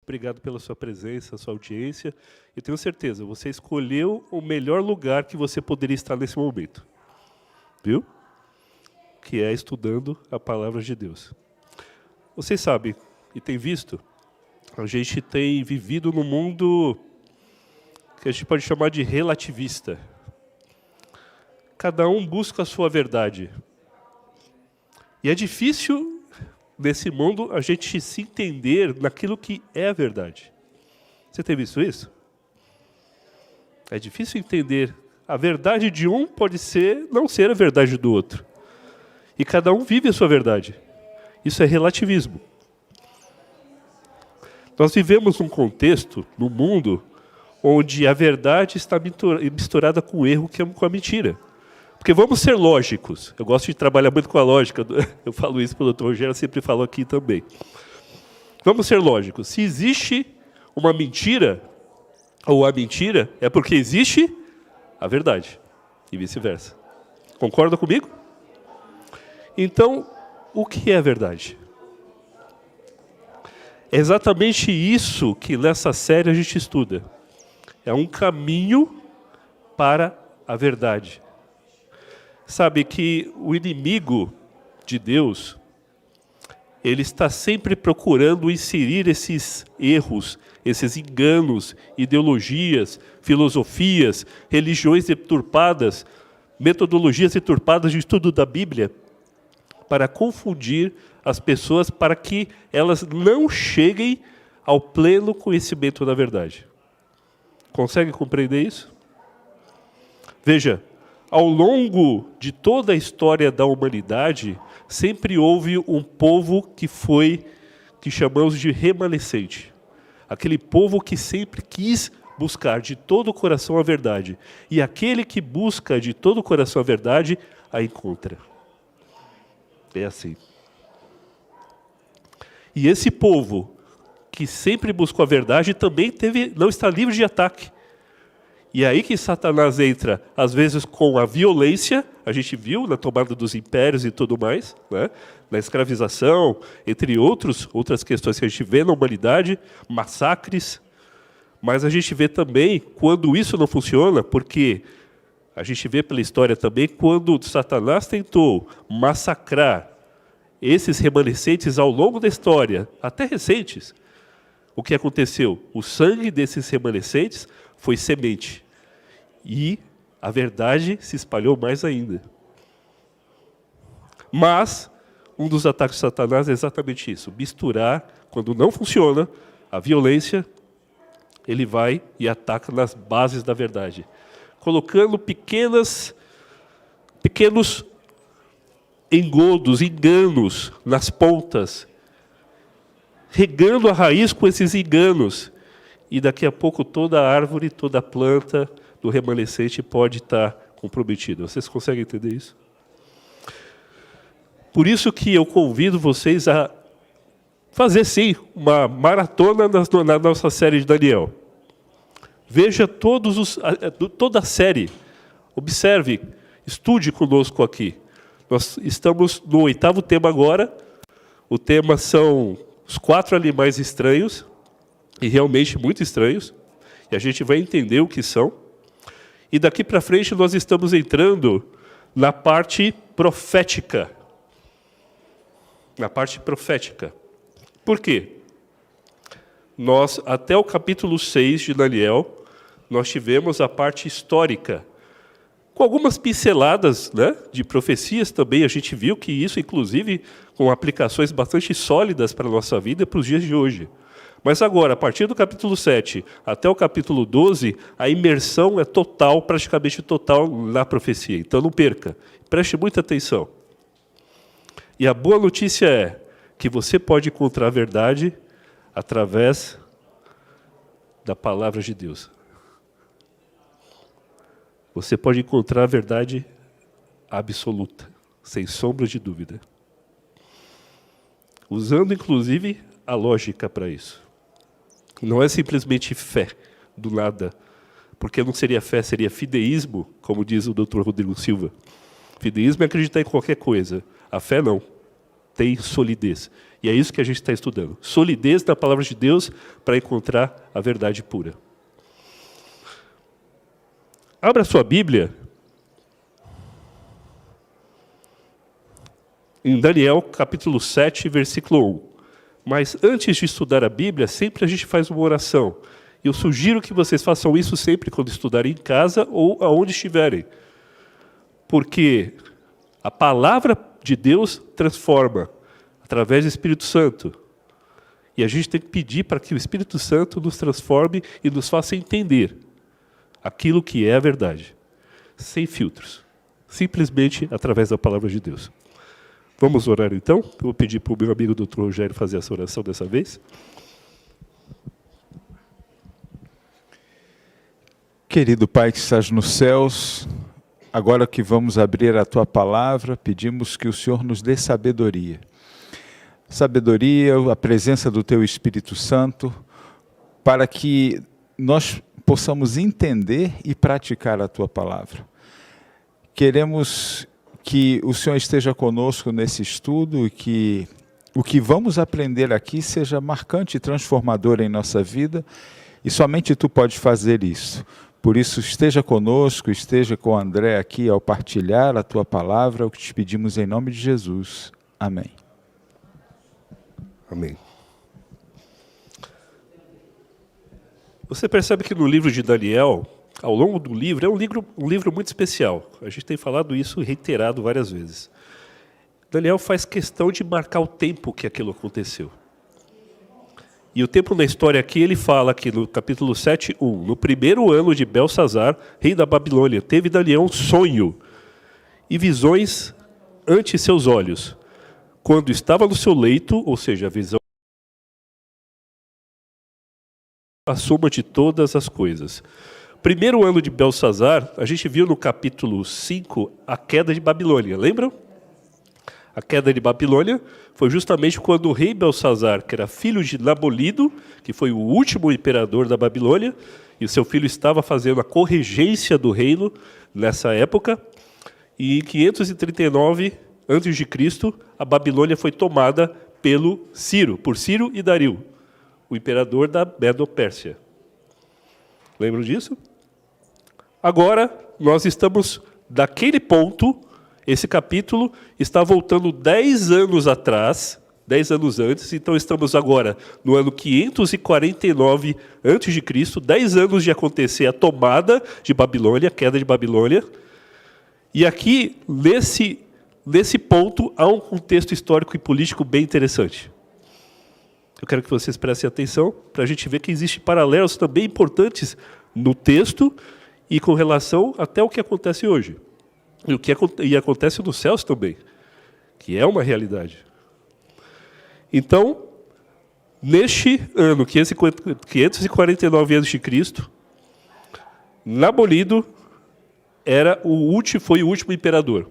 Obrigado pela sua presença, sua audiência. E tenho certeza, você escolheu o melhor lugar que você poderia estar nesse momento. Viu? Que é estudando a palavra de Deus. Vocês sabem, e têm visto, a gente tem vivido num mundo que a gente pode chamar de relativista. Cada um busca a sua verdade. E é difícil, nesse mundo, a gente se entender naquilo que é a verdade. Você tem visto isso? É difícil entender. A verdade de um pode não ser a verdade do outro. E cada um vive a sua verdade. Isso é relativismo. Nós vivemos num contexto, num mundo, onde a verdade está misturada com o erro, com a mentira. Porque vamos ser lógicos. Eu gosto de trabalhar muito com a lógica. Eu falo isso para o Dr. Rogério, eu sempre falo aqui também. Vamos ser lógicos. Se existe uma mentira, ou a mentira, é porque existe a verdade. E vice-versa. Concorda comigo? Então, o que é a verdade? É exatamente isso que nessa série a gente estuda. É um caminho para a verdade. Sabe que o inimigo de Deus, ele está sempre procurando inserir esses erros, esses enganos, ideologias, filosofias, religiões deturpadas, metodologias deturpadas de estudo da Bíblia, para confundir as pessoas, para que elas não cheguem ao pleno conhecimento da verdade. Consegue compreender isso? Veja, ao longo de toda a história da humanidade, sempre houve um povo que chamamos de remanescente. Aquele povo que sempre quis buscar de todo o coração a verdade. E aquele que busca de todo o coração a verdade, a encontra. É assim. E esse povo que sempre buscou a verdade também não está livre de ataque. E é aí que Satanás entra, às vezes com a violência, a gente viu na tomada dos impérios e tudo mais, né? Na escravização, entre outras questões que a gente vê na humanidade, massacres. Mas a gente vê também, quando isso não funciona, porque a gente vê pela história também, quando Satanás tentou massacrar esses remanescentes ao longo da história, até recentes, o que aconteceu? O sangue desses remanescentes foi semente. E a verdade se espalhou mais ainda. Mas um dos ataques de Satanás é exatamente isso. Misturar, quando não funciona, a violência, ele vai e ataca nas bases da verdade. Colocando pequenos engodos, enganos nas pontas. Regando a raiz com esses enganos. E daqui a pouco toda a árvore, toda a planta do remanescente pode estar comprometida. Vocês conseguem entender isso? Por isso que eu convido vocês a fazer, sim, uma maratona na nossa série de Daniel. Veja toda a série. Observe, estude conosco aqui. Nós estamos no 8º tema agora. O tema são os 4 animais estranhos. E realmente muito estranhos, e a gente vai entender o que são. E daqui para frente nós estamos entrando na parte profética. Na parte profética. Por quê? Nós, até o capítulo 6 de Daniel, nós tivemos a parte histórica. Com algumas pinceladas, né, de profecias também, a gente viu que isso, inclusive, com aplicações bastante sólidas para a nossa vida, para os dias de hoje. Mas agora, a partir do capítulo 7 até o capítulo 12, a imersão é total, praticamente total na profecia. Então não perca, preste muita atenção. E a boa notícia é que você pode encontrar a verdade através da palavra de Deus. Você pode encontrar a verdade absoluta, sem sombra de dúvida. Usando, inclusive, a lógica para isso. Não é simplesmente fé, do nada. Porque não seria fé, seria fideísmo, como diz o Dr. Rodrigo Silva. Fideísmo é acreditar em qualquer coisa. A fé não. tem solidez. E é isso que a gente está estudando. Solidez na palavra de Deus para encontrar a verdade pura. Abra sua Bíblia em Daniel, capítulo 7, versículo 1. Mas antes de estudar a Bíblia, sempre a gente faz uma oração. Eu sugiro que vocês façam isso sempre quando estudarem em casa ou aonde estiverem. Porque a palavra de Deus transforma através do Espírito Santo. E a gente tem que pedir para que o Espírito Santo nos transforme e nos faça entender aquilo que é a verdade, sem filtros, simplesmente através da palavra de Deus. Vamos orar então? Eu vou pedir para o meu amigo Dr. Rogério fazer essa oração dessa vez. Querido Pai que estás nos céus, agora que vamos abrir a Tua palavra, pedimos que o Senhor nos dê sabedoria. Sabedoria, a presença do Teu Espírito Santo, para que nós possamos entender e praticar a Tua palavra. Queremos que o Senhor esteja conosco nesse estudo e que o que vamos aprender aqui seja marcante e transformador em nossa vida, e somente Tu podes fazer isso. Por isso, esteja conosco, esteja com o André aqui ao partilhar a Tua palavra, o que te pedimos em nome de Jesus. Amém. Amém. Você percebe que no livro de Daniel, ao longo do livro, é um livro muito especial. A gente tem falado isso reiterado várias vezes. Daniel faz questão de marcar o tempo que aquilo aconteceu. E o tempo na história aqui, ele fala aqui no capítulo 7, 1. No primeiro ano de Belsazar, rei da Babilônia, teve Daniel um sonho e visões ante seus olhos. Quando estava no seu leito, ou seja, a visão, a soma de todas as coisas. Primeiro ano de Belsazar, a gente viu no capítulo 5 a queda de Babilônia, lembram? A queda de Babilônia foi justamente quando o rei Belsazar, que era filho de Nabonido, que foi o último imperador da Babilônia, e o seu filho estava fazendo a corregência do reino nessa época, e em 539 a.C., a Babilônia foi tomada por Ciro e Dario, o imperador da Medo-Pérsia. Lembram disso? Agora, nós estamos daquele ponto. Esse capítulo está voltando 10 anos atrás, 10 anos antes, então estamos agora no ano 549 a.C., 10 anos de acontecer a tomada de Babilônia, a queda de Babilônia. E aqui, nesse ponto, há um contexto histórico e político bem interessante. Eu quero que vocês prestem atenção, para a gente ver que existem paralelos também importantes no texto e com relação até o que acontece hoje. E acontece nos céus também, que é uma realidade. Então, neste ano, 549 a.C., Nabonido foi o último imperador,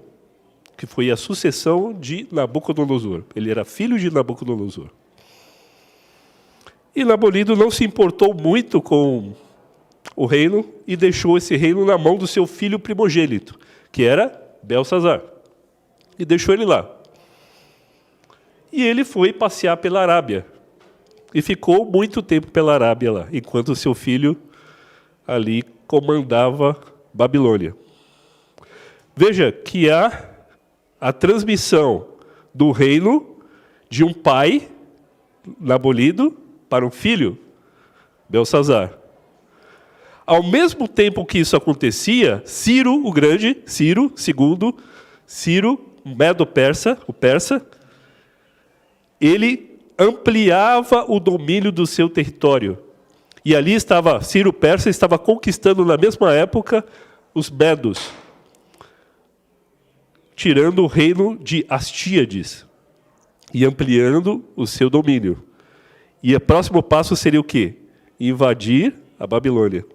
que foi a sucessão de Nabucodonosor. Ele era filho de Nabucodonosor. E Nabonido não se importou muito com o reino e deixou esse reino na mão do seu filho primogênito, que era Belsazar, e deixou ele lá. E ele foi passear pela Arábia, e ficou muito tempo pela Arábia lá, enquanto seu filho ali comandava Babilônia. Veja que há a transmissão do reino de um pai, Nabonido, para um filho, Belsazar. Ao mesmo tempo que isso acontecia, Ciro, o grande, Ciro II, Medo-Persa, o persa, ele ampliava o domínio do seu território. E ali estava, Ciro Persa estava conquistando na mesma época os Medos, tirando o reino de Astíades e ampliando o seu domínio. E o próximo passo seria o quê? Invadir a Babilônia.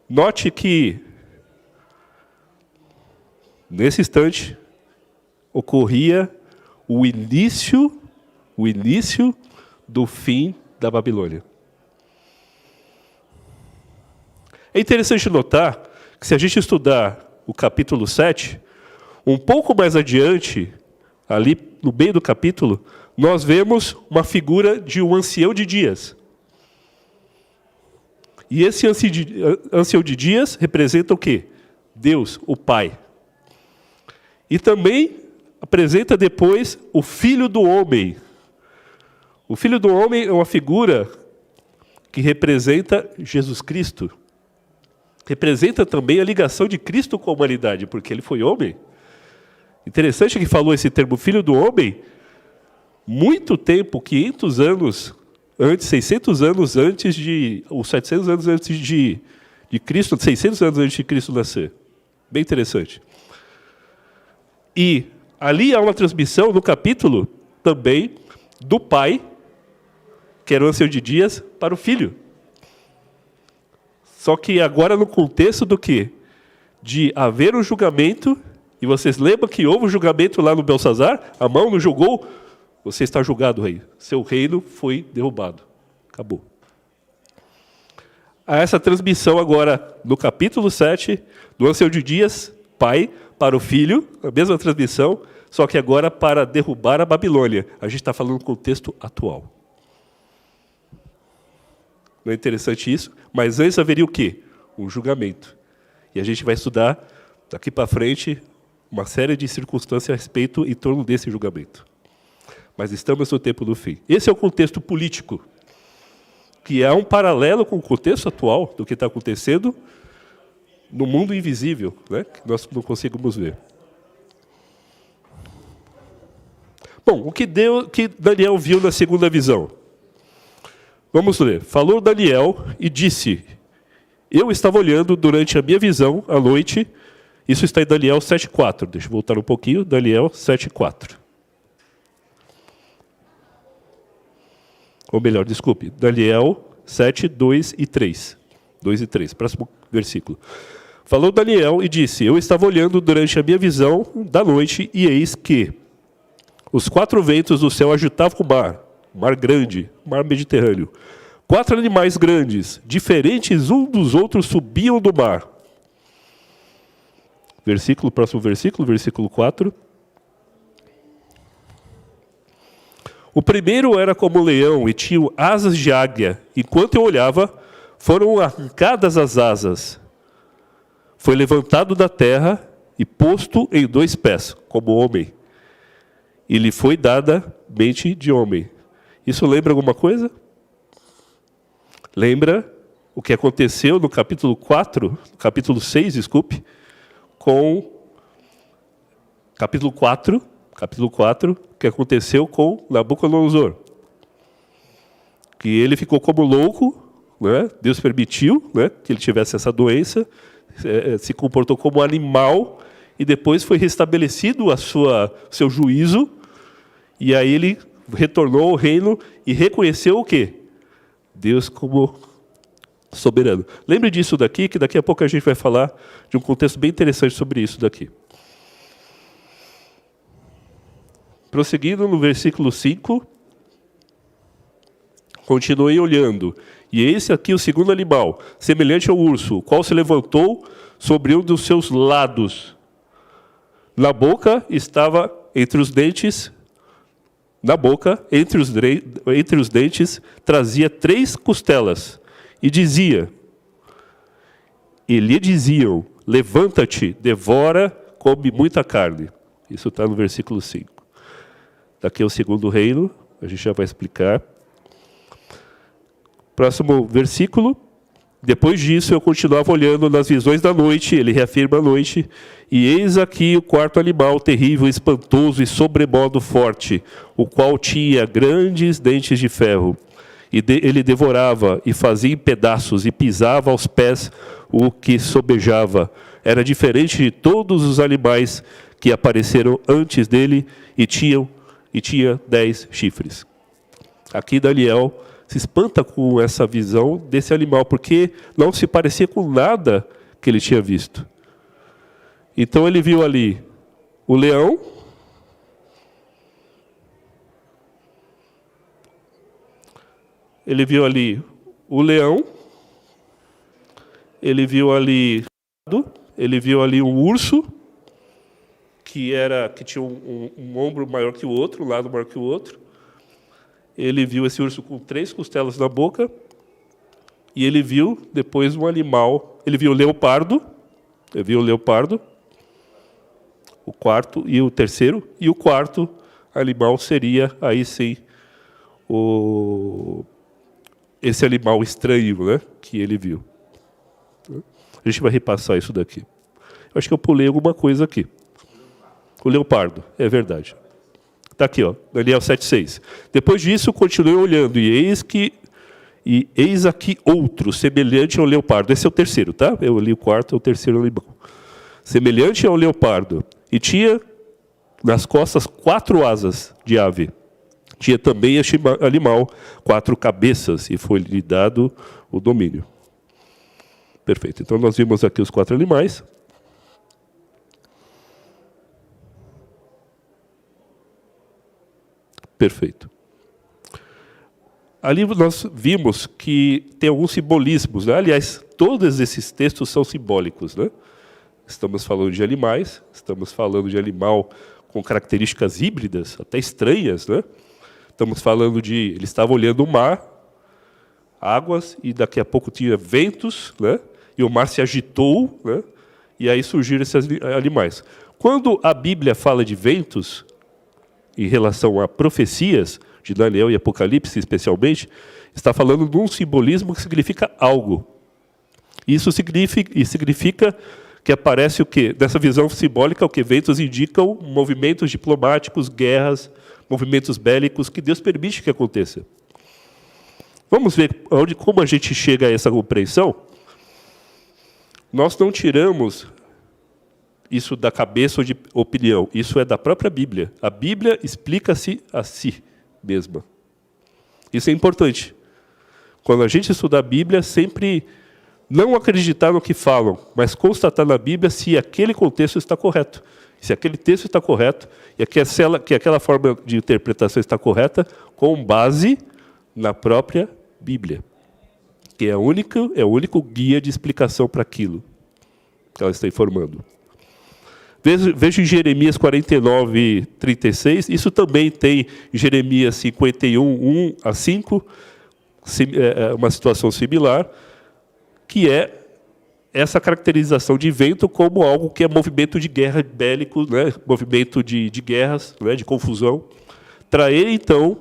Note que, nesse instante, ocorria o início do fim da Babilônia. É interessante notar que, se a gente estudar o capítulo 7, Um pouco mais adiante, ali no meio do capítulo, nós vemos uma figura de um ancião de dias. E esse ancião de dias representa o quê? Deus, o Pai. E também apresenta depois o Filho do Homem. O Filho do Homem é uma figura que representa Jesus Cristo. Representa também a ligação de Cristo com a humanidade, porque ele foi homem. Interessante que falou esse termo Filho do Homem, muito tempo, 500 anos antes, 600 anos antes de, ou 700 anos antes de Cristo, 600 anos antes de Cristo nascer. Bem interessante. E ali há uma transmissão no capítulo também do Pai, que era o ancião de dias, para o Filho. Só que agora no contexto do quê? De haver um julgamento, e vocês lembram que houve um julgamento lá no Belsazar? A mão não julgou? Você está julgado, rei. Seu reino foi derrubado. Acabou. Há essa transmissão agora no capítulo 7, do ancião de dias, Pai, para o Filho, a mesma transmissão, só que agora para derrubar a Babilônia. A gente está falando no contexto atual. Não é interessante isso? Mas antes haveria o quê? Um julgamento. E a gente vai estudar, daqui para frente, uma série de circunstâncias a respeito em torno desse julgamento. Mas estamos no tempo do fim. Esse é o contexto político, que é um paralelo com o contexto atual do que está acontecendo no mundo invisível, né? Que nós não conseguimos ver. Bom, o que Daniel viu na segunda visão? Vamos ler. Falou Daniel e disse: eu estava olhando durante a minha visão à noite. Isso está em Daniel 7,4. Deixa eu voltar um pouquinho. Daniel 7,4. Ou melhor, desculpe. Daniel 7, 2 e 3. 2 e 3. Próximo versículo. Falou Daniel e disse: eu estava olhando durante a minha visão da noite, e eis que os 4 ventos do céu agitavam o mar grande, o mar Mediterrâneo. 4 animais grandes, diferentes um dos outros, subiam do mar. Próximo versículo, versículo 4. O primeiro era como um leão e tinha asas de águia. Enquanto eu olhava, foram arrancadas as asas. Foi levantado da terra e posto em 2 pés, como homem. E lhe foi dada mente de homem. Isso lembra alguma coisa? Lembra o que aconteceu no capítulo 4, capítulo 6, desculpe, com capítulo 4, que aconteceu com Nabucodonosor. Que ele ficou como louco, né? Deus permitiu, né, que ele tivesse essa doença, se comportou como animal, e depois foi restabelecido seu juízo, e aí ele retornou ao reino e reconheceu o quê? Deus como soberano. Lembre disso daqui, que daqui a pouco a gente vai falar de um contexto bem interessante sobre isso daqui. Prosseguindo no versículo 5, continuei olhando, e esse aqui o segundo animal, semelhante ao urso, o qual se levantou sobre um dos seus lados. Na boca estava entre os dentes, entre os dentes, trazia 3 costelas, e lhe diziam, levanta-te, devora, come muita carne. Isso está no versículo 5. Daqui é o segundo reino, a gente já vai explicar. Próximo versículo. Depois disso, eu continuava olhando nas visões da noite, ele reafirma a noite, e eis aqui o 4º animal, terrível, espantoso e sobremodo forte, o qual tinha grandes dentes de ferro. E ele devorava e fazia em pedaços e pisava aos pés o que sobejava. Era diferente de todos os animais que apareceram antes dele e tinha 10 chifres. Aqui Daniel se espanta com essa visão desse animal, porque não se parecia com nada que ele tinha visto. Então ele viu ali o leão, ele viu ali um urso, que tinha um ombro maior que o outro, um lado maior que o outro. Ele viu esse urso com 3 costelas na boca, e ele viu depois um animal. Ele viu o leopardo, o quarto e o terceiro, e o quarto animal seria, aí sim, esse animal estranho, né, que ele viu. A gente vai repassar isso daqui. Eu acho que eu pulei alguma coisa aqui. O leopardo, é verdade. Está aqui, ó, Daniel 7,6. Depois disso, continuei olhando, e eis aqui outro, semelhante ao leopardo. Esse é o terceiro, tá? Eu li o quarto, é o terceiro animal. Semelhante ao leopardo. E tinha nas costas 4 asas de ave. Tinha também este animal 4 cabeças, e foi-lhe dado o domínio. Perfeito. Então, nós vimos aqui os 4 animais. Perfeito. Ali nós vimos que tem alguns simbolismos, né? Aliás, todos esses textos são simbólicos, né? Estamos falando de animais, estamos falando de animal com características híbridas, até estranhas, né? Estamos falando de... Ele estava olhando o mar, águas, e daqui a pouco tinha ventos, né? E o mar se agitou, né? E aí surgiram esses animais. Quando a Bíblia fala de ventos, em relação a profecias, de Daniel e Apocalipse especialmente, está falando de um simbolismo que significa algo. Isso significa que aparece o quê? Dessa visão simbólica, o que ventos indicam movimentos diplomáticos, guerras, movimentos bélicos, que Deus permite que aconteça. Vamos ver como a gente chega a essa compreensão? Nós não tiramos isso da cabeça ou de opinião, isso é da própria Bíblia. A Bíblia explica-se a si mesma. Isso é importante. Quando a gente estuda a Bíblia, sempre não acreditar no que falam, mas constatar na Bíblia se aquele contexto está correto. Se aquele texto está correto, e que aquela forma de interpretação está correta, com base na própria Bíblia, que é o único guia de explicação para aquilo que ela está informando. Veja em Jeremias 49, 36, isso também tem em Jeremias 51, 1 a 5, uma situação similar, que é essa caracterização de vento como algo que é movimento de guerra bélico, né? Movimento de guerras, né? De confusão. Traei, então,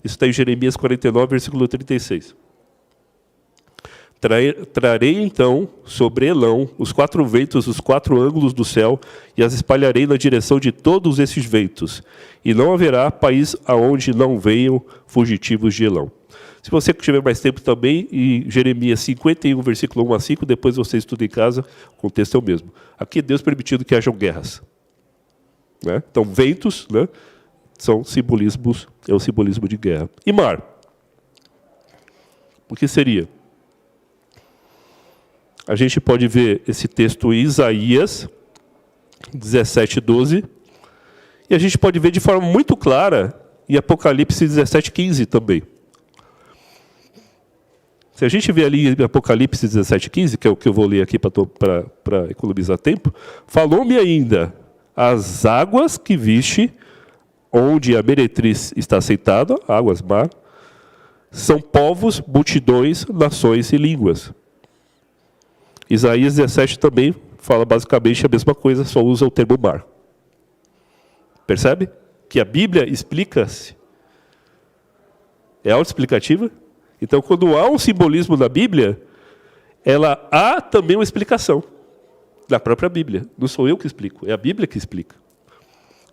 isso está em Jeremias 49, versículo 36. Trarei, então, sobre Elão os 4 ventos, os 4 ângulos do céu, e as espalharei na direção de todos esses ventos. E não haverá país aonde não venham fugitivos de Elão. Se você tiver mais tempo também, em Jeremias 51, versículo 1 a 5, depois você estuda em casa, o contexto é o mesmo. Aqui, Deus permitindo que hajam guerras. Né? Então, ventos, né, são simbolismos, é o simbolismo de guerra. E mar? O que seria? A gente pode ver esse texto em Isaías 17, 12, e a gente pode ver de forma muito clara em Apocalipse 17, 15 também. Se a gente vê ali em Apocalipse 17, 15, que é o que eu vou ler aqui para economizar tempo, falou-me ainda, as águas que viste, onde a meretriz está sentada, águas, mar, são povos, multidões, nações e línguas. Isaías 17 também fala basicamente a mesma coisa, só usa o termo mar. Percebe? Que a Bíblia explica-se. É autoexplicativa. Então, quando há um simbolismo na Bíblia, há também uma explicação da própria Bíblia. Não sou eu que explico, é a Bíblia que explica.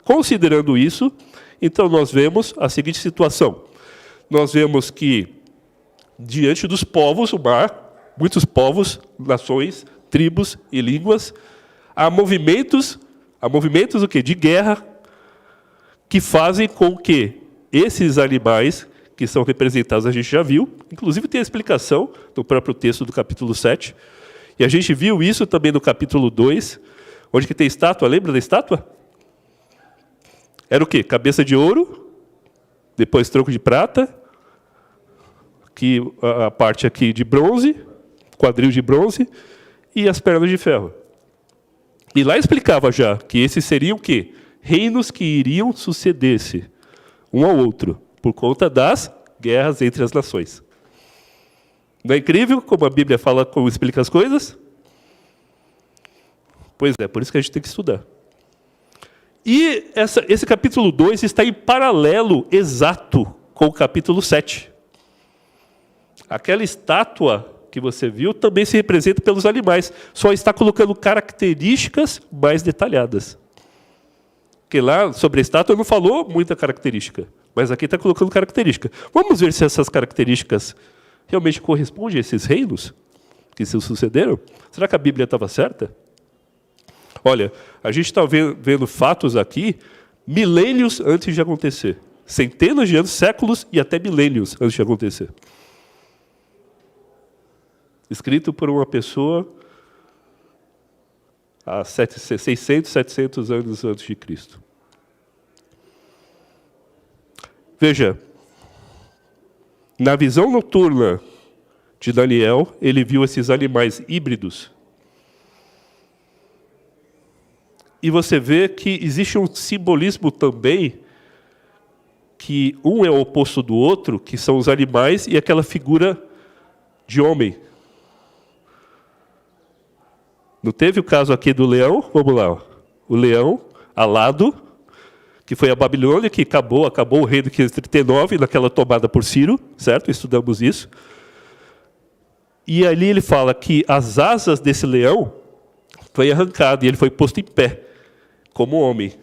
Considerando isso, então nós vemos a seguinte situação. Nós vemos que, diante dos povos, o mar, muitos povos, nações, tribos e línguas, há movimentos o quê? De guerra, que fazem com que esses animais, que são representados, a gente já viu, inclusive tem a explicação no próprio texto do capítulo 7, e a gente viu isso também no capítulo 2, onde que tem estátua, lembra da estátua? Era o quê? Cabeça de ouro, depois tronco de prata, que a parte aqui de bronze, quadril de bronze, e as pernas de ferro. E lá explicava já que esses seriam o quê? reinos que iriam suceder-se um ao outro, por conta das guerras entre as nações. Não é incrível como a Bíblia fala, como explica as coisas? Pois é, por isso que a gente tem que estudar. E esse capítulo 2 está em paralelo exato com o capítulo 7. Aquela estátua que você viu também se representa pelos animais, só está colocando características mais detalhadas. Porque lá, sobre a estátua, não falou muita característica, mas aqui está colocando característica. Vamos ver se essas características realmente correspondem a esses reinos que se sucederam? Será que a Bíblia estava certa? Olha, a gente está vendo fatos aqui milênios antes de acontecer. Centenas de anos, séculos e até milênios antes de acontecer. Escrito por uma pessoa há 600, 700 anos antes de Cristo. Veja, na visão noturna de Daniel, ele viu esses animais híbridos. E você vê que existe um simbolismo também, que um é o oposto do outro, que são os animais e aquela figura de homem. Não teve o caso aqui do leão? Vamos lá. O leão alado, que foi a Babilônia, que acabou o reino de 539, naquela tomada por Ciro, certo? Estudamos isso. E ali ele fala que as asas desse leão foi arrancado e ele foi posto em pé, como homem.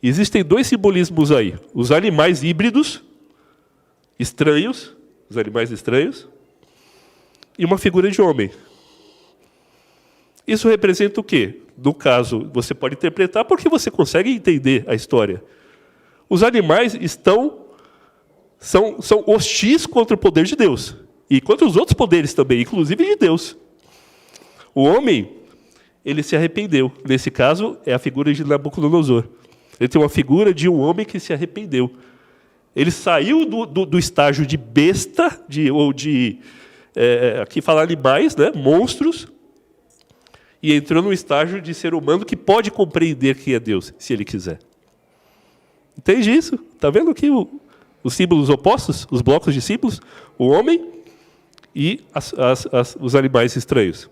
Existem dois simbolismos aí. Os animais híbridos, estranhos, os animais estranhos, e uma figura de homem. Isso representa o quê? No caso, você pode interpretar porque você consegue entender a história. Os animais são hostis contra o poder de Deus. E contra os outros poderes também, inclusive de Deus. O homem, ele se arrependeu. Nesse caso, é a figura de Nabucodonosor. Ele tem uma figura de um homem que se arrependeu. Ele saiu do estágio de besta, aqui falar animais, né, monstros, e entrou no estágio de ser humano que pode compreender quem é Deus, se ele quiser. Entende isso? Está vendo aqui os símbolos opostos, os blocos de símbolos? O homem e os animais estranhos.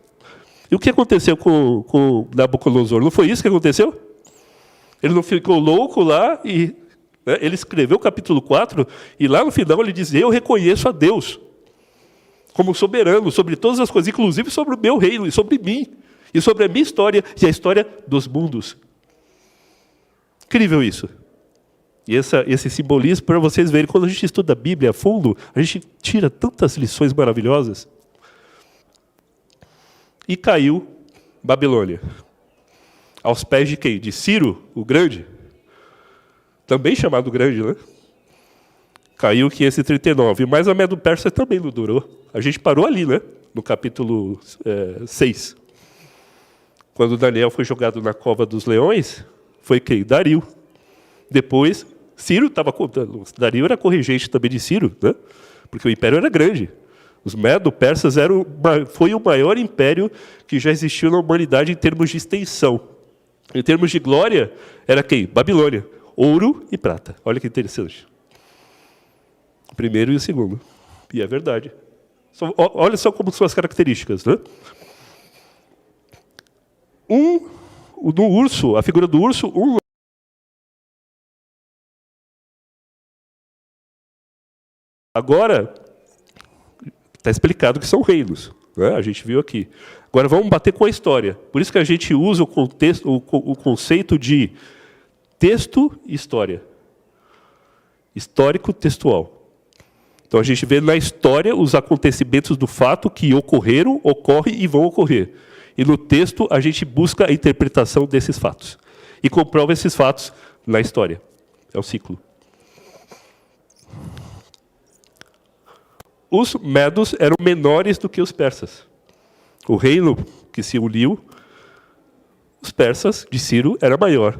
E o que aconteceu com Nabucodonosor? Não foi isso que aconteceu? Ele não ficou louco lá e ele escreveu o capítulo 4 e lá no final ele diz: eu reconheço a Deus como soberano sobre todas as coisas, inclusive sobre o meu reino e sobre mim. E sobre a minha história e a história dos mundos. Incrível isso. E esse simbolismo, para vocês verem, quando a gente estuda a Bíblia a fundo, a gente tira tantas lições maravilhosas. E caiu Babilônia. Aos pés de quem? De Ciro, o Grande. Também chamado Grande, né? Caiu 539. Mas a Medo-Persa também não durou. A gente parou ali, né? No capítulo 6. Quando Daniel foi jogado na cova dos leões, foi quem? Dario. Depois, Ciro estava contando. Dario era corregente também de Ciro, né? Porque o império era grande. Os Medo-Persas foi o maior império que já existiu na humanidade em termos de extensão. Em termos de glória, era quem? Babilônia. Ouro e prata. Olha que interessante. O primeiro e o segundo. E é verdade. Olha só como são as características, né? No urso, a figura do urso, agora está explicado que são reinos, né? A gente viu aqui. Agora vamos bater com a história. Por isso que a gente usa o conceito de texto e história. Histórico textual. Então a gente vê na história os acontecimentos do fato que ocorreram, ocorrem e vão ocorrer. E no texto a gente busca a interpretação desses fatos. E comprova esses fatos na história. É o ciclo. Os medos eram menores do que os persas. O reino que se uniu, os persas de Ciro, era maior.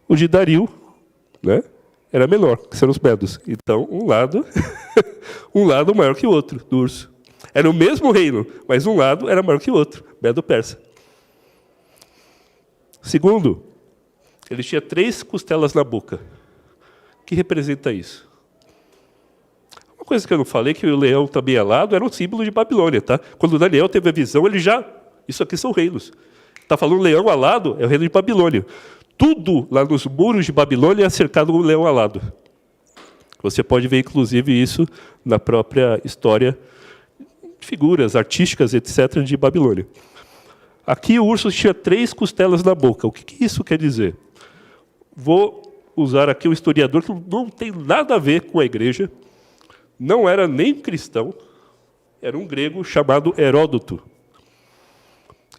O de Dario, né, era menor, que eram os medos. Então, um lado maior que o outro, do urso. Era o mesmo reino, mas um lado era maior que o outro, Medo-Persa. Segundo, Ele tinha 3 costelas na boca. O que representa isso? Uma coisa que eu não falei, que o leão também alado era um símbolo de Babilônia. Tá? Quando Daniel teve a visão, ele já... Isso aqui são reinos. Está falando leão alado, é o reino de Babilônia. Tudo lá nos muros de Babilônia é cercado com um leão alado. Você pode ver, inclusive, isso na própria história, figuras artísticas, etc., de Babilônia. Aqui o urso tinha 3 costelas na boca. O que isso quer dizer? Vou usar aqui um historiador que não tem nada a ver com a igreja, não era nem cristão, era um grego chamado Heródoto.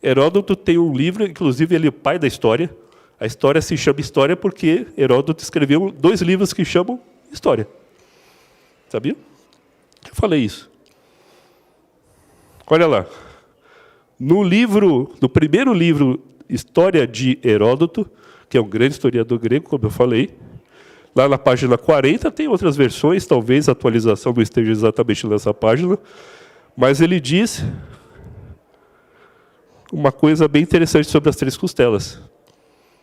Heródoto tem um livro, inclusive ele é o pai da história. A história se chama História porque Heródoto escreveu 2 livros que chamam História. Sabia? Eu falei isso. Olha lá. No primeiro livro, História de Heródoto, que é um grande historiador grego, como eu falei, lá na página 40 tem outras versões, talvez a atualização não esteja exatamente nessa página, mas ele diz uma coisa bem interessante sobre as 3 costelas,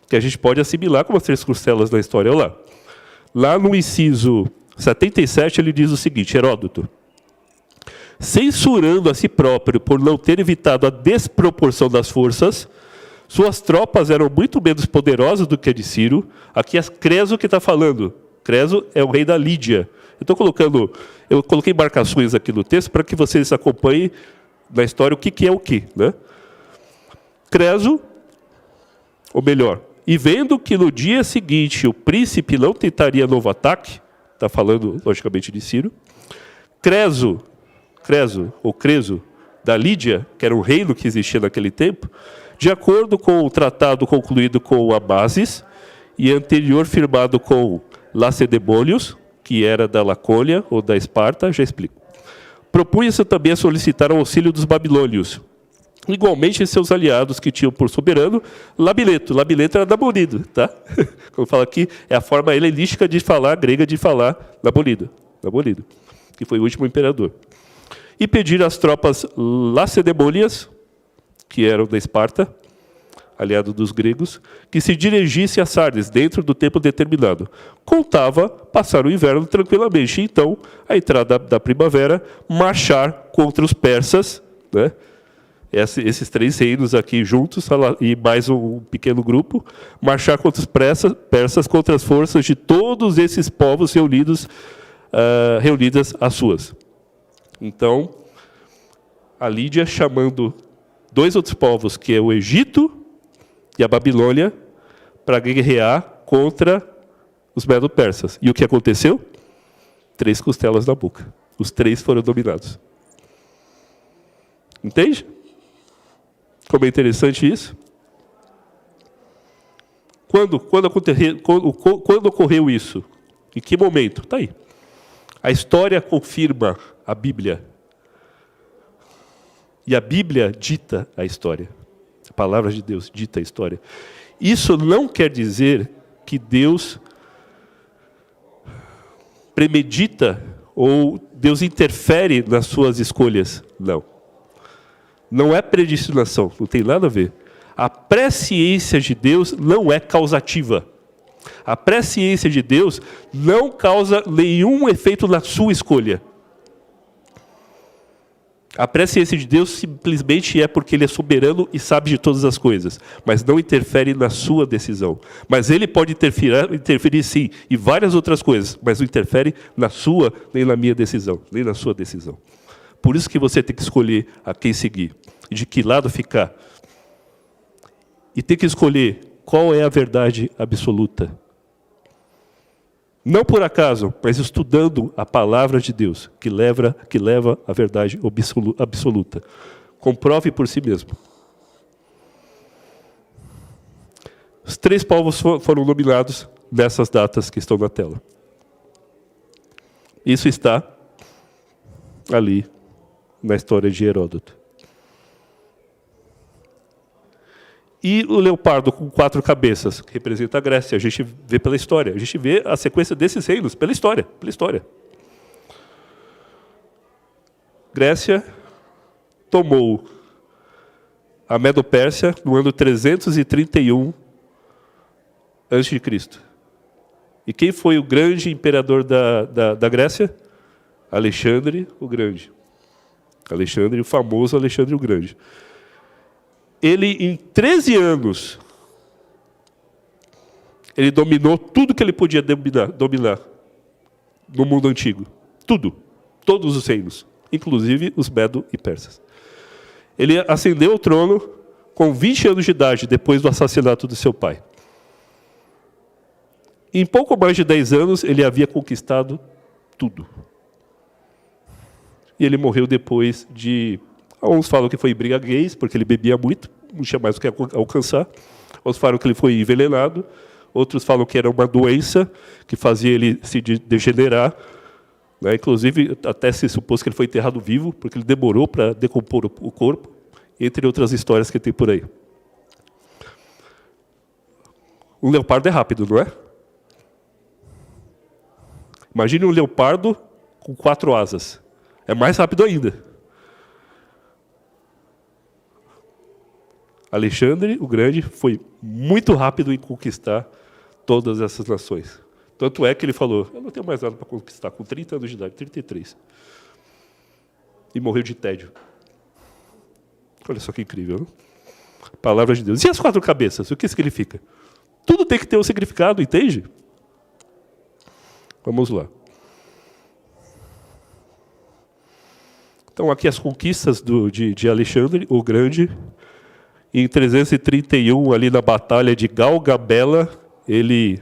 que a gente pode assimilar como as 3 costelas da história. Olha lá. Lá no inciso 77, ele diz o seguinte, Heródoto: censurando a si próprio por não ter evitado a desproporção das forças, suas tropas eram muito menos poderosas do que a de Ciro. Aqui é Creso que está falando. Creso é o rei da Lídia. Eu coloquei marcações aqui no texto para que vocês acompanhem na história o que é o que, né? Creso, ou melhor, e vendo que no dia seguinte o príncipe não tentaria novo ataque, está falando logicamente de Ciro, Creso, da Lídia, que era um reino que existia naquele tempo, de acordo com o tratado concluído com Amasis e anterior firmado com Lacedemônios, que era da Lacônia ou da Esparta, já explico. Propunha-se também a solicitar o auxílio dos babilônios, igualmente seus aliados que tinham por soberano Labileto. Labileto era Nabonido, tá? Como fala aqui, é a forma helenística de falar, grega de falar Nabonido, que foi o último imperador. E pedir às tropas lacedemônias, que eram da Esparta, aliado dos gregos, que se dirigisse a Sardes, dentro do tempo determinado. Contava passar o inverno tranquilamente. Então, à entrada da primavera, marchar contra os persas, né? Esses 3 reinos aqui juntos, e mais um pequeno grupo, marchar contra os persas, contra as forças de todos esses povos reunidas às suas. Então, a Lídia chamando 2 outros povos, que é o Egito e a Babilônia, para guerrear contra os medo-persas. E o que aconteceu? 3 costelas na boca. Os 3 foram dominados. Entende? Como é interessante isso? Quando ocorreu isso? Em que momento? Está aí. A história confirma a Bíblia. E a Bíblia dita a história. A palavra de Deus dita a história. Isso não quer dizer que Deus premedita ou Deus interfere nas suas escolhas. Não. Não é predestinação, não tem nada a ver. A presciência de Deus não é causativa. A presciência de Deus não causa nenhum efeito na sua escolha. A presciência de Deus simplesmente é porque Ele é soberano e sabe de todas as coisas, mas não interfere na sua decisão. Mas Ele pode interferir sim, em várias outras coisas, mas não interfere na sua nem na minha decisão, nem na sua decisão. Por isso que você tem que escolher a quem seguir, de que lado ficar. E tem que escolher qual é a verdade absoluta. Não por acaso, mas estudando a palavra de Deus, que leva à verdade absoluta. Comprove por si mesmo. Os 3 povos foram nominados nessas datas que estão na tela. Isso está ali na história de Heródoto. E o leopardo com 4 cabeças, que representa a Grécia. A gente vê pela história. A gente vê a sequência desses reinos pela história. Grécia tomou a Medo-Pérsia no ano 331 antes de Cristo. E quem foi o grande imperador da Grécia? Alexandre o Grande. Alexandre, o famoso Alexandre o Grande. Ele, em 13 anos, ele dominou tudo que ele podia dominar no mundo antigo. Tudo. Todos os reinos, inclusive os Medo e Persas. Ele ascendeu ao trono com 20 anos de idade, depois do assassinato do seu pai. Em pouco mais de 10 anos, ele havia conquistado tudo. E ele morreu depois de... Alguns falam que foi embriaguez, porque ele bebia muito, não tinha mais o que alcançar. Outros falam que ele foi envenenado. Outros falam que era uma doença que fazia ele se degenerar. Né? Inclusive, até se supôs que ele foi enterrado vivo, porque ele demorou para decompor o corpo, entre outras histórias que tem por aí. Um leopardo é rápido, não é? Imagine um leopardo com 4 asas. É mais rápido ainda. Alexandre o Grande foi muito rápido em conquistar todas essas nações. Tanto é que ele falou, eu não tenho mais nada para conquistar, com 30 anos de idade, 33. E morreu de tédio. Olha só que incrível, não? Palavra de Deus. E as 4 cabeças? O que significa? Tudo tem que ter um significado, entende? Vamos lá. Então, aqui as conquistas de Alexandre o Grande. Em 331, ali na batalha de Galgabela, ele...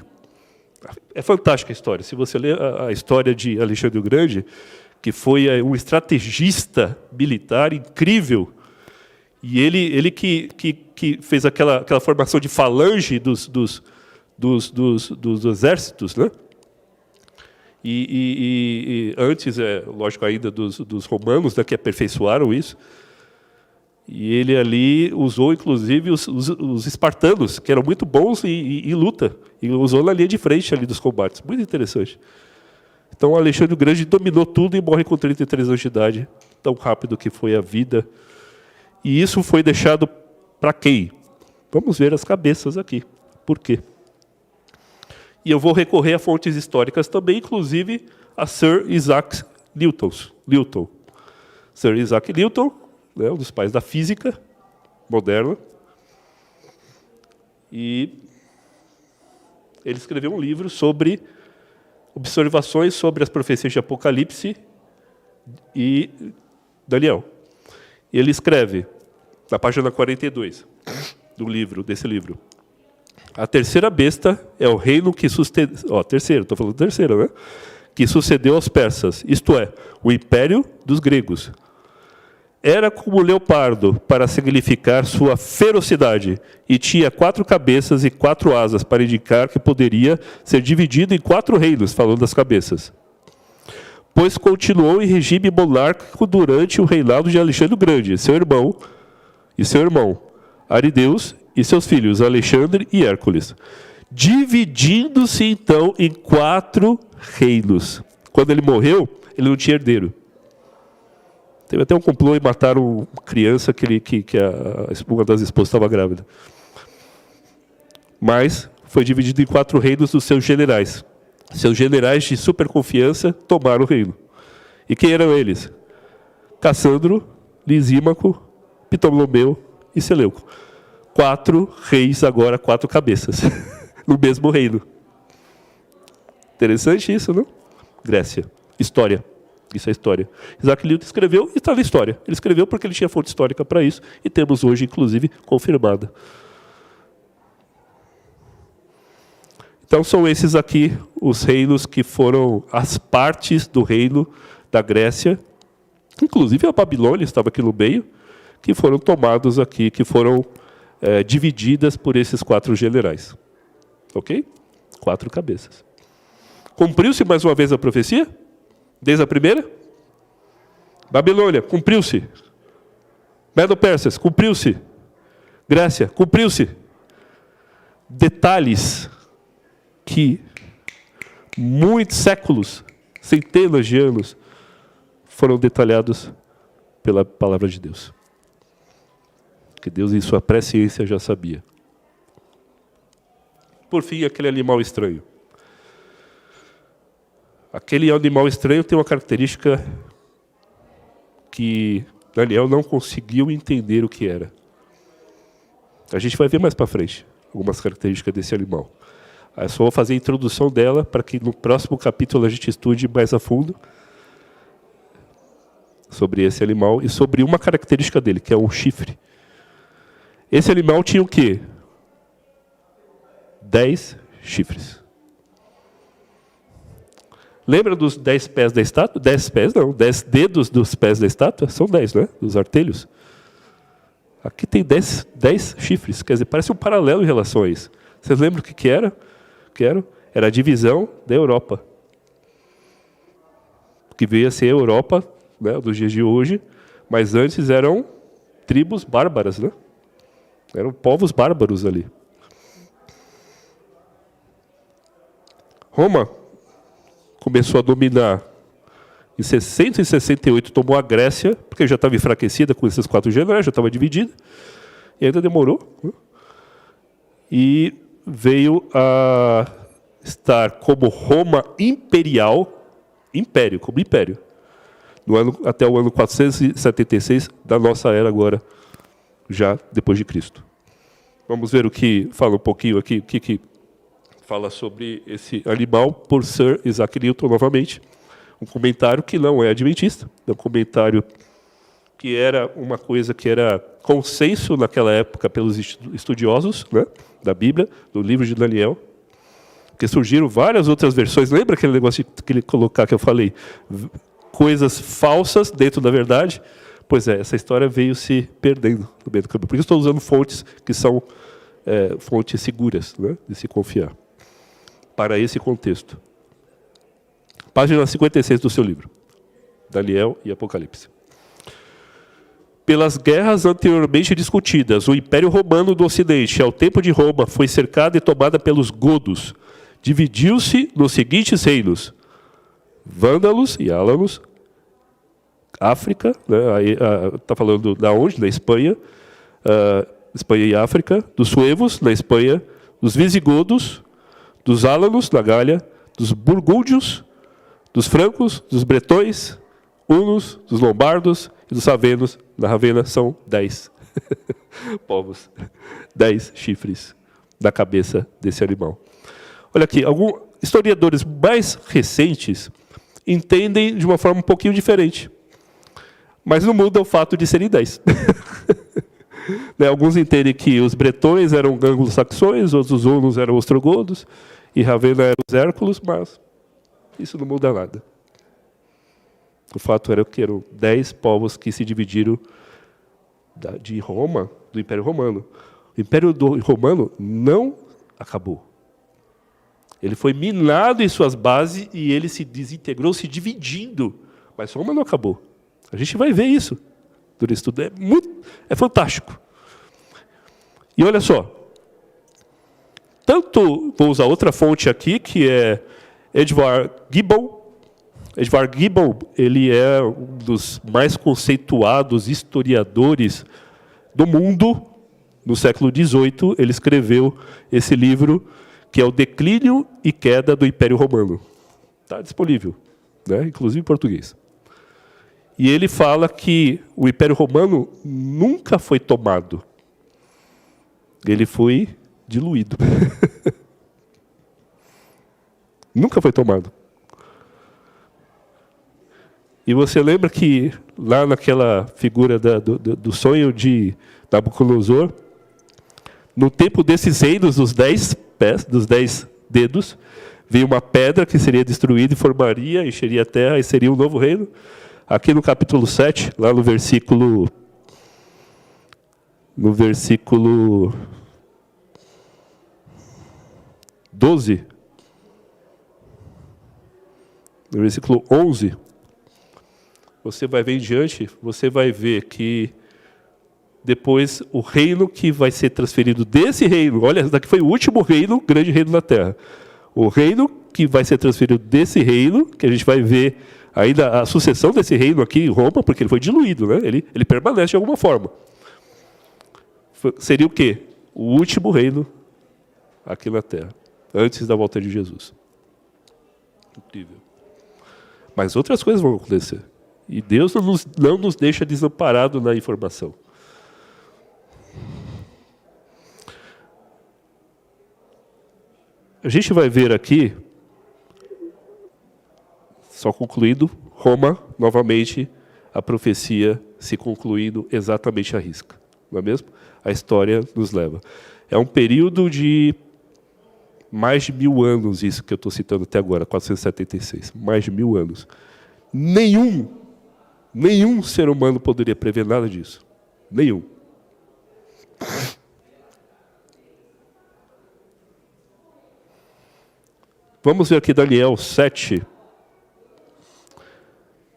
É fantástica a história. Se você ler a história de Alexandre o Grande, que foi um estrategista militar incrível, e ele que fez aquela formação de falange dos exércitos, né? E antes, lógico, ainda dos romanos, né, que aperfeiçoaram isso. E ele ali usou, inclusive, os espartanos, que eram muito bons em luta. E usou na linha de frente ali dos combates. Muito interessante. Então, Alexandre o Grande dominou tudo e morre com 33 anos de idade. Tão rápido que foi a vida. E isso foi deixado para quem? Vamos ver as cabeças aqui. Por quê? E eu vou recorrer a fontes históricas também, inclusive a Sir Isaac Newton. Sir Isaac Newton, né, um dos pais da física moderna. E ele escreveu um livro sobre observações sobre as profecias de Apocalipse e Daniel. E ele escreve, na página 42 desse livro, a terceira besta é o reino que sucedeu... estou falando terceira, né? Que sucedeu aos persas, isto é, o império dos gregos. Era como o leopardo, para significar sua ferocidade, e tinha 4 cabeças e 4 asas, para indicar que poderia ser dividido em 4 reinos, falando das cabeças. Pois continuou em regime monárquico durante o reinado de Alexandre o Grande, seu irmão, Arideus, e seus filhos, Alexandre e Hércules, dividindo-se, então, em 4 reinos. Quando ele morreu, ele não tinha herdeiro. Teve até um complô e mataram uma criança que uma das esposas estava grávida. Mas foi dividido em 4 reinos dos seus generais. Seus generais de super confiança tomaram o reino. E quem eram eles? Cassandro, Lisímaco, Ptolomeu e Seleuco. 4 reis, agora 4 cabeças, no mesmo reino. Interessante isso, não? Grécia. História. Isso é história. Isaac Newton escreveu e está na história. Ele escreveu porque ele tinha fonte histórica para isso, e temos hoje, inclusive, confirmada. Então, são esses aqui os reinos que foram as partes do reino da Grécia, inclusive a Babilônia estava aqui no meio, que foram tomados aqui, que foram divididas por esses 4 generais. Ok? 4 cabeças. Cumpriu-se mais uma vez a profecia? Desde a primeira? Babilônia, cumpriu-se. Medo-Persas, cumpriu-se. Grécia, cumpriu-se. Detalhes que muitos séculos, centenas de anos, foram detalhados pela palavra de Deus. Que Deus, em sua presciência, já sabia. por fim, aquele animal estranho. Aquele animal estranho tem uma característica que Daniel não conseguiu entender o que era. A gente vai ver mais para frente algumas características desse animal. Eu só vou fazer a introdução dela para que no próximo capítulo a gente estude mais a fundo sobre esse animal e sobre uma característica dele, que é o chifre. Esse animal tinha o quê? 10 chifres. Lembra dos 10 pés da estátua? 10 pés não, 10 dedos dos pés da estátua? São 10, né? Dos artelhos. Aqui tem 10 chifres, quer dizer, parece um paralelo em relação a isso. Vocês lembram o que era? Era a divisão da Europa. Que veio a ser a Europa, né, dos dias de hoje, mas antes eram tribos bárbaras, né? Eram povos bárbaros ali. Roma começou a dominar em 668, tomou a Grécia, porque já estava enfraquecida com esses 4 generais, já estava dividida, e ainda demorou. Né? E veio a estar como Roma imperial, como império, até o ano 476 da nossa era agora, já depois de Cristo. Vamos ver o que fala um pouquinho aqui, o que fala sobre esse animal, por Sir Isaac Newton, novamente. Um comentário que não é adventista, é um comentário que era uma coisa que era consenso naquela época pelos estudiosos, né, da Bíblia, do livro de Daniel, porque surgiram várias outras versões. Lembra aquele negócio que ele colocar que eu falei? Coisas falsas dentro da verdade? Pois é, essa história veio se perdendo no meio do caminho. Por isso estou usando fontes que são fontes seguras, né, de se confiar, para esse contexto. Página 56 do seu livro, Daniel e Apocalipse. Pelas guerras anteriormente discutidas, o Império Romano do Ocidente, ao tempo de Roma, foi cercada e tomada pelos godos. Dividiu-se nos seguintes reinos: vândalos e álanos, África, né, está falando da onde? Da Espanha, Espanha e África, dos suevos, na Espanha, dos visigodos, dos álanos, na Gália, dos burgúndios, dos francos, dos bretões, hunos, dos lombardos e dos ravenos. Na Ravena são 10 povos, 10 chifres na cabeça desse animal. Olha aqui, alguns historiadores mais recentes entendem de uma forma um pouquinho diferente, mas não muda o fato de serem 10. Né, alguns entendem que os bretões eram anglo-saxões, outros hunos eram ostrogodos, e Ravena eram os hércules, mas isso não muda nada. O fato era que eram 10 povos que se dividiram de Roma, do Império Romano. O Império Romano não acabou. Ele foi minado em suas bases e ele se desintegrou, se dividindo. Mas Roma não acabou. A gente vai ver isso durante o estudo. É fantástico. E olha só. Vou usar outra fonte aqui, que é Edward Gibbon. Edward Gibbon, ele é um dos mais conceituados historiadores do mundo. No século XVIII, ele escreveu esse livro, que é O Declínio e Queda do Império Romano. Está disponível, né? Inclusive em português. E ele fala que o Império Romano nunca foi tomado. Ele foi diluído. Nunca foi tomado. E você lembra que lá naquela figura do sonho de Nabucodonosor, no tempo desses reinos dos 10 pés, dos 10 dedos, veio uma pedra que seria destruída e formaria, encheria a terra e seria um novo reino. Aqui no capítulo 7, lá no versículo 12, no versículo 11, você vai ver em diante, você vai ver que depois o reino que vai ser transferido desse reino, olha, esse daqui foi o último reino, grande reino da terra. O reino que vai ser transferido desse reino, que a gente vai ver ainda a sucessão desse reino aqui em Roma, porque ele foi diluído, né? Ele permanece de alguma forma. Seria o quê? O último reino aqui na terra. antes da volta de Jesus. Incrível. Mas outras coisas vão acontecer. E Deus não nos deixa desamparados na informação. A gente vai ver aqui, só concluindo, Roma, novamente, a profecia se concluindo exatamente à risca. Não é mesmo? A história nos leva. É um período de mais de 1000 anos, isso que eu estou citando até agora, 476. Mais de 1000 anos. Nenhum ser humano poderia prever nada disso. Nenhum. Vamos ver aqui Daniel 7,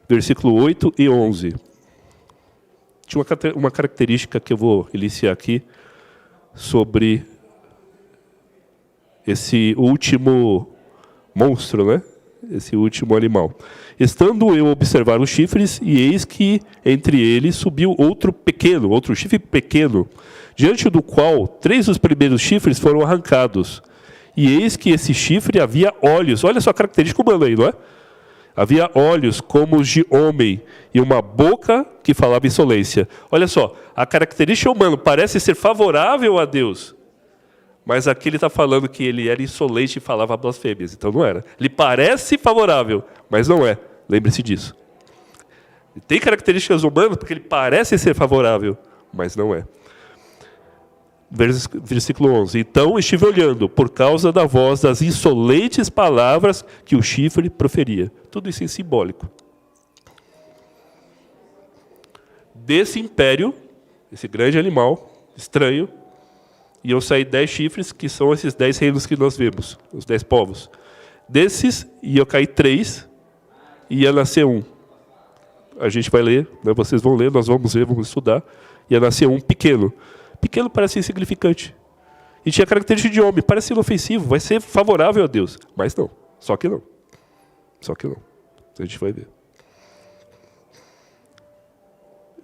versículo 8 e 11. Tinha uma característica que eu vou iniciar aqui sobre esse último monstro, né? Esse último animal. Estando eu a observar os chifres, e eis que entre eles subiu outro chifre pequeno, diante do qual 3 dos primeiros chifres foram arrancados. E eis que esse chifre havia olhos. Olha só a característica humana aí, não é? Havia olhos como os de homem e uma boca que falava insolência. Olha só, a característica humana parece ser favorável a Deus. Mas aqui ele está falando que ele era insolente e falava blasfêmias. Então não era. Ele parece favorável, mas não é. Lembre-se disso. Ele tem características humanas porque ele parece ser favorável, mas não é. Versículo 11. Então estive olhando por causa da voz das insolentes palavras que o chifre proferia. Tudo isso é simbólico. Desse império, esse grande animal estranho, iam sair 10 chifres, que são esses 10 reinos que nós vemos, os 10 povos. Desses, iam cair 3, e ia nascer um. A gente vai ler, né, vocês vão ler, nós vamos ver, vamos estudar. Ia nascer um pequeno. Pequeno parece insignificante. E tinha característica de homem, parece inofensivo, vai ser favorável a Deus. Mas não, só que não. Só que não. A gente vai ver.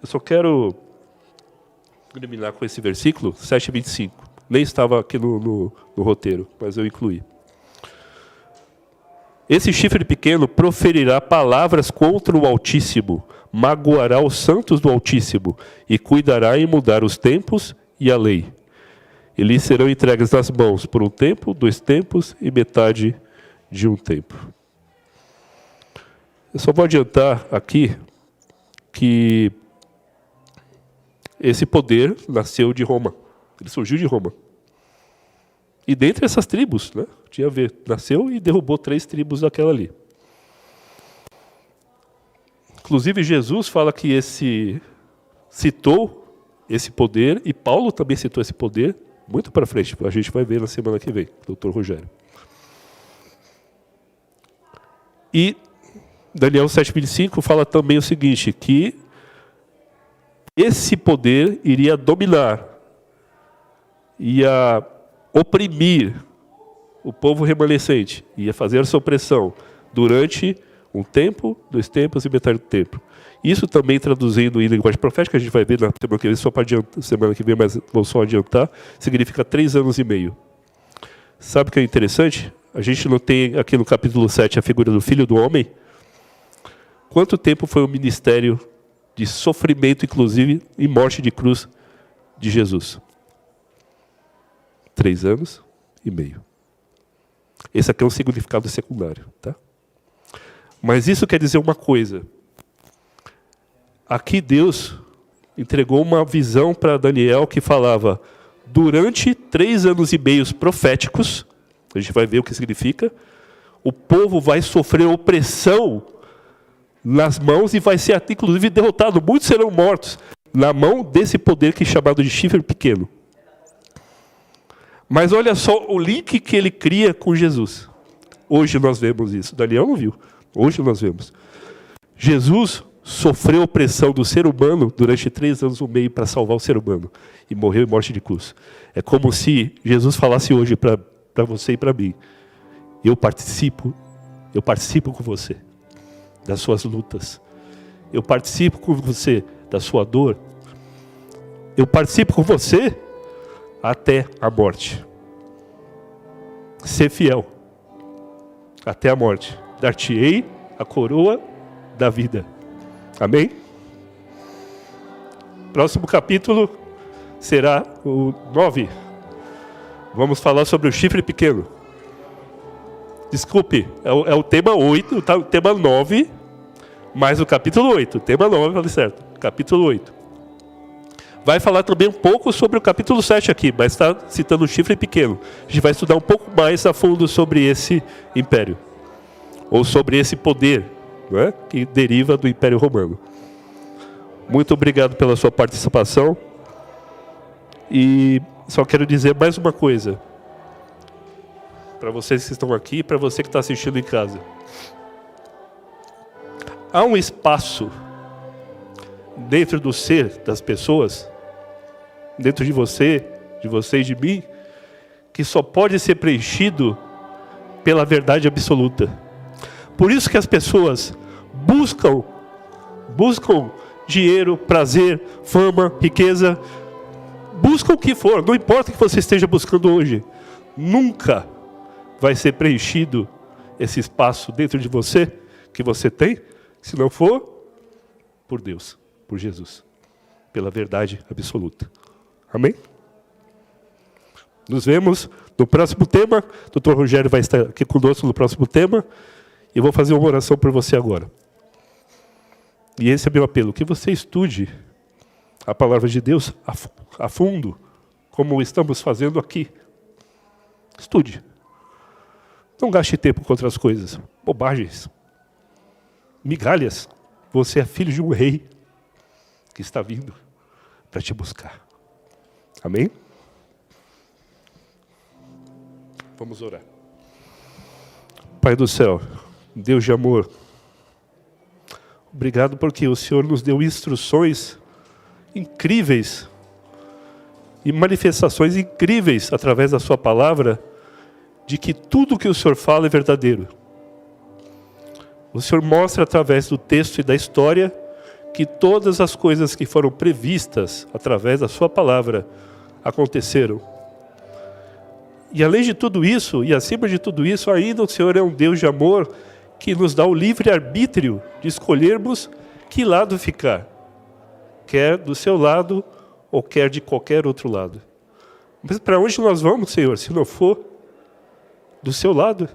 Eu só quero terminar com esse versículo, 7:25. Nem estava aqui no roteiro, mas eu incluí. Esse chifre pequeno proferirá palavras contra o Altíssimo, magoará os santos do Altíssimo, e cuidará em mudar os tempos e a lei. Eles serão entregues nas mãos por um tempo, 2 tempos e metade de um tempo. Eu só vou adiantar aqui que esse poder nasceu de Roma. Ele surgiu de Roma. E dentre essas tribos, né, tinha a ver, nasceu e derrubou 3 tribos daquela ali. Inclusive Jesus fala que citou esse poder, e Paulo também citou esse poder, muito para frente, a gente vai ver na semana que vem, Dr. Rogério. E Daniel 7:25 fala também o seguinte, que esse poder iria dominar, ia oprimir o povo remanescente, ia fazer essa opressão durante um tempo, 2 tempos e metade do tempo. Isso também traduzindo em linguagem profética, a gente vai ver na semana que vem, só para adiantar, semana que vem, mas vou só adiantar, significa 3 anos e meio. Sabe o que é interessante? A gente não tem aqui no capítulo 7 a figura do Filho do Homem. Quanto tempo foi o ministério de sofrimento, inclusive, e morte de cruz de Jesus? 3 anos e meio. Esse aqui é um significado secundário, tá? Mas isso quer dizer uma coisa. Aqui Deus entregou uma visão para Daniel que falava, durante 3 anos e meio proféticos, a gente vai ver o que significa, o povo vai sofrer opressão nas mãos e vai ser, inclusive, derrotado. Muitos serão mortos na mão desse poder que é chamado de chifre pequeno. Mas olha só o link que ele cria com Jesus. Hoje nós vemos isso. Daniel não viu. Hoje nós vemos. Jesus sofreu opressão do ser humano durante 3 anos e meio para salvar o ser humano. E morreu em morte de cruz. É como se Jesus falasse hoje para você e para mim. Eu participo com você das suas lutas. Eu participo com você da sua dor. Eu participo com você até a morte. ser fiel até a morte. Dar-te-ei a coroa da vida. Amém? Próximo capítulo será o 9. Vamos falar sobre o chifre pequeno. Desculpe, é o tema 8, tá? O tema 9, mais o capítulo 8. Tema 9, falei certo. Capítulo 8. Vai falar também um pouco sobre o capítulo 7 aqui, mas está citando o chifre pequeno. A gente vai estudar um pouco mais a fundo sobre esse império. Ou sobre esse poder, não é? Que deriva do Império Romano. Muito obrigado pela sua participação. E só quero dizer mais uma coisa. Para vocês que estão aqui e para você que está assistindo em casa. Há um espaço dentro do ser das pessoas, dentro de você e de mim, que só pode ser preenchido pela verdade absoluta. Por isso que as pessoas buscam dinheiro, prazer, fama, riqueza, buscam o que for, não importa o que você esteja buscando hoje, nunca vai ser preenchido esse espaço dentro de você, que você tem, se não for por Deus, por Jesus, pela verdade absoluta. Amém? Nos vemos no próximo tema. O Dr. Rogério vai estar aqui conosco no próximo tema. E eu vou fazer uma oração por você agora. E esse é meu apelo, que você estude a palavra de Deus a fundo, como estamos fazendo aqui. Estude. Não gaste tempo com outras coisas, bobagens, migalhas. Você é filho de um rei que está vindo para te buscar. Amém? Vamos orar. Pai do céu, Deus de amor, obrigado porque o Senhor nos deu instruções incríveis e manifestações incríveis através da sua palavra de que tudo que o Senhor fala é verdadeiro. O Senhor mostra através do texto e da história que todas as coisas que foram previstas através da sua palavra aconteceram. E além de tudo isso, e acima de tudo isso, ainda o Senhor é um Deus de amor que nos dá o livre-arbítrio de escolhermos que lado ficar. Quer do seu lado ou quer de qualquer outro lado. Mas para onde nós vamos, Senhor, se não for do seu lado?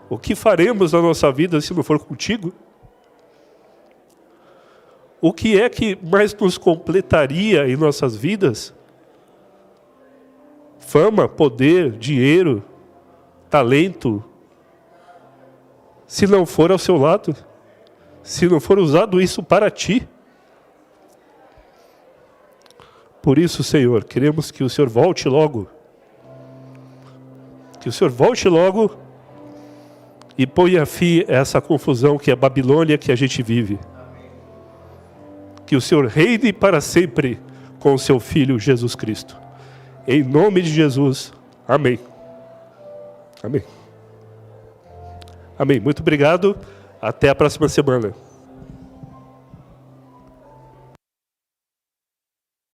O que faremos na nossa vida se não for contigo? O que é que mais nos completaria em nossas vidas? Fama, poder, dinheiro, talento, se não for ao seu lado, se não for usado isso para ti. Por isso, Senhor, queremos que o Senhor volte logo. Que o Senhor volte logo e ponha fim a essa confusão que é a Babilônia que a gente vive. Que o Senhor reine para sempre com o seu Filho Jesus Cristo. Em nome de Jesus. Amém. Amém. Amém. Muito obrigado. Até a próxima semana.